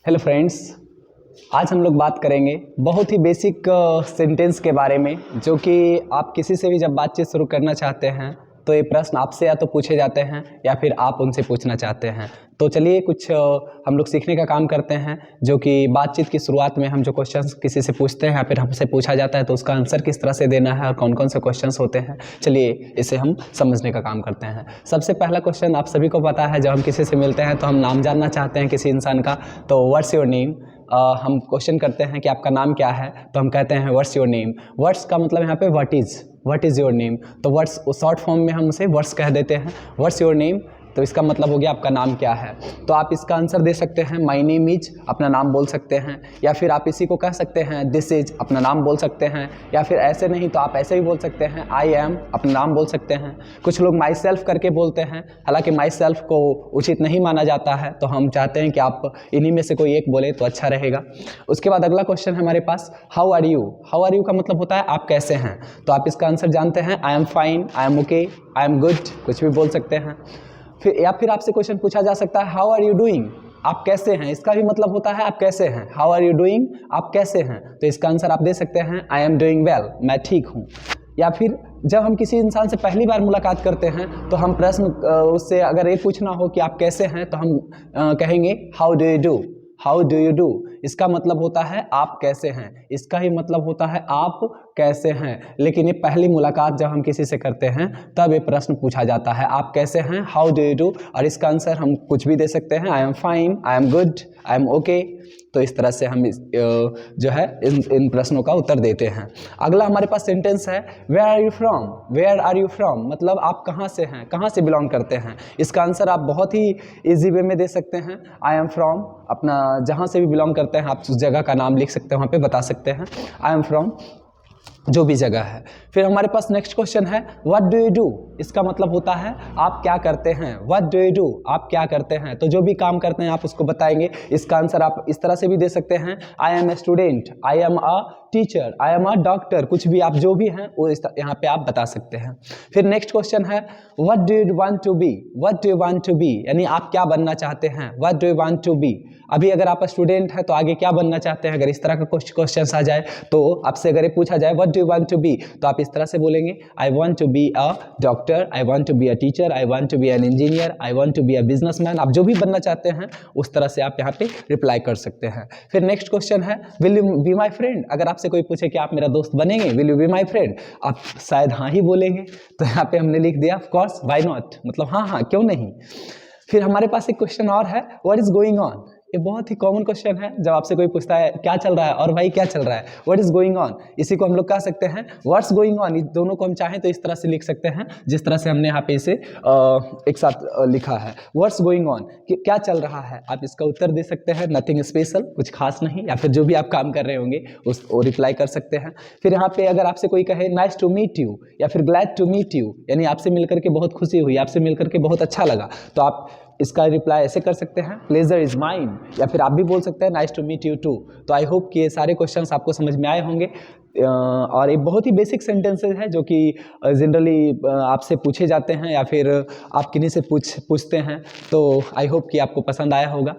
Hello friends, आज हम लोग बात करेंगे बहुत ही बेसिक सेंटेंस के बारे में, जो कि आप किसी से भी जब बातचीत शुरू करना चाहते हैं तो ये प्रश्न आपसे या तो पूछे जाते हैं या फिर आप उनसे पूछना चाहते हैं। तो चलिए कुछ हम लोग सीखने का काम करते हैं, जो कि बातचीत की शुरुआत में हम जो क्वेश्चंस किसी से पूछते हैं या फिर हमसे पूछा जाता है तो उसका आंसर किस तरह से देना है और कौन कौन से क्वेश्चंस होते हैं। चलिए इसे हम समझने का काम करते हैं। सबसे पहला क्वेश्चन आप सभी को पता है, जब हम किसी से मिलते हैं तो हम नाम जानना चाहते हैं किसी इंसान का, तो व्हाट्स योर नेम। हम क्वेश्चन करते हैं कि आपका नाम क्या है, तो हम कहते हैं व्हाट्स योर नेम। व्हाट्स का मतलब यहाँ पे व्हाट इज़ योर नेम, तो व्हाट्स शॉर्ट फॉर्म में हम उसे व्हाट्स कह देते हैं। व्हाट्स योर नेम, तो इसका मतलब हो गया आपका नाम क्या है। तो आप इसका आंसर दे सकते हैं माय नेम इज, अपना नाम बोल सकते हैं, या फिर आप इसी को कह सकते हैं दिस इज, अपना नाम बोल सकते हैं, या फिर ऐसे नहीं तो आप ऐसे ही बोल सकते हैं आई एम, अपना नाम बोल सकते हैं। कुछ लोग माई सेल्फ करके बोलते हैं, हालांकि माई सेल्फ को उचित नहीं माना जाता है, तो हम चाहते हैं कि आप इन्हीं में से कोई एक बोले तो अच्छा रहेगा। उसके बाद अगला क्वेश्चन है हमारे पास, how are you. How are you का मतलब होता है आप कैसे हैं, तो आप इसका आंसर जानते हैं I am fine, I am okay, I am good, कुछ भी बोल सकते हैं। फिर आपसे क्वेश्चन पूछा जा सकता है हाउ आर यू डूइंग, आप कैसे हैं, इसका भी मतलब होता है आप कैसे हैं। हाउ आर यू डूइंग, आप कैसे हैं, तो इसका आंसर आप दे सकते हैं आई एम डूइंग वेल, मैं ठीक हूँ। या फिर जब हम किसी इंसान से पहली बार मुलाकात करते हैं तो हम प्रश्न उससे अगर ये पूछना हो कि आप कैसे हैं, तो हम कहेंगे how do you do, how do you do, इसका मतलब होता है आप कैसे हैं, इसका ही मतलब होता है आप कैसे हैं। लेकिन ये पहली मुलाकात जब हम किसी से करते हैं तब ये प्रश्न पूछा जाता है आप कैसे हैं, हाउ डू यू डू, और इसका आंसर हम कुछ भी दे सकते हैं, I am fine, I am good, I am okay. तो इस तरह से हम जो है इन प्रश्नों का उत्तर देते हैं। अगला हमारे पास सेंटेंस है where are you from. Where are you from मतलब आप कहाँ से हैं, कहाँ से बिलोंग करते हैं। इसका आंसर आप बहुत ही इजी वे में दे सकते हैं, आई एम फ्रॉम, अपना जहाँ से भी बिलोंग करते हैं आप उस जगह का नाम लिख सकते हैं, वहाँ पे बता सकते हैं आई एम फ्रॉम जो भी जगह है। फिर हमारे पास नेक्स्ट क्वेश्चन है व्हाट डू यू डू। इसका मतलब होता है आप क्या करते हैं। व्हाट डू यू डू, आप क्या करते हैं, तो जो भी काम करते हैं आप उसको बताएंगे। इसका आंसर आप इस तरह से भी दे सकते हैं I am a student, I am a teacher, I am a doctor, कुछ भी आप जो भी हैं वो यहाँ पे आप बता सकते हैं। फिर नेक्स्ट क्वेश्चन है what do you want to be. What do you want to be यानी आप क्या बनना चाहते हैं। What do you want to be, अभी अगर आप स्टूडेंट हैं तो आगे क्या बनना चाहते हैं। अगर इस तरह का क्वेश्चन आ जाए तो आपसे अगर ये पूछा जाए what do you want to be, तो आप इस तरह से बोलेंगे I want to be a doctor, I want to be a teacher, I want to be an engineer, I want to be a businessman. आप जो भी बनना चाहते हैं उस तरह से आप यहाँ पे रिप्लाई कर सकते हैं। फिर नेक्स्ट क्वेश्चन है will you be my friend. अगर आपसे कोई पूछे कि आप मेरा दोस्त बनेंगे, will you be my friend, आप शायद हाँ ही बोलेंगे, तो यहाँ पे हमने लिख दिया ऑफ कोर्स, व्हाई नॉट, मतलब हाँ हाँ क्यों नहीं। फिर हमारे पास एक क्वेश्चन और है व्हाट इज गोइंग ऑन। ये बहुत ही कॉमन क्वेश्चन है, जब आपसे कोई पूछता है क्या चल रहा है, और भाई क्या चल रहा है, व्हाट इज गोइंग ऑन, इसी को हम लोग कह सकते हैं व्हाट्स गोइंग ऑन। इस दोनों को हम चाहें तो इस तरह से लिख सकते हैं जिस तरह से हमने यहाँ पे इसे एक साथ लिखा है, व्हाट्स गोइंग ऑन, कि क्या चल रहा है। आप इसका उत्तर दे सकते हैं नथिंग स्पेशल, कुछ खास नहीं, या फिर जो भी आप काम कर रहे होंगे उस वो रिप्लाई कर सकते हैं। फिर यहाँ पे अगर आपसे कोई कहे नाइस टू मीट यू या फिर ग्लैड टू मीट यू, यानी आपसे मिलकर के बहुत खुशी हुई, आपसे मिलकर के बहुत अच्छा लगा, तो आप इसका रिप्लाई ऐसे कर सकते हैं प्लेजर इज माइन, या फिर आप भी बोल सकते हैं nice to meet you too. तो आई होप कि ये सारे क्वेश्चंस आपको समझ में आए होंगे, और ये बहुत ही बेसिक सेंटेंसेस है जो कि जनरली आपसे पूछे जाते हैं या फिर आप किन्हीं से पूछते हैं। तो आई होप कि आपको पसंद आया होगा।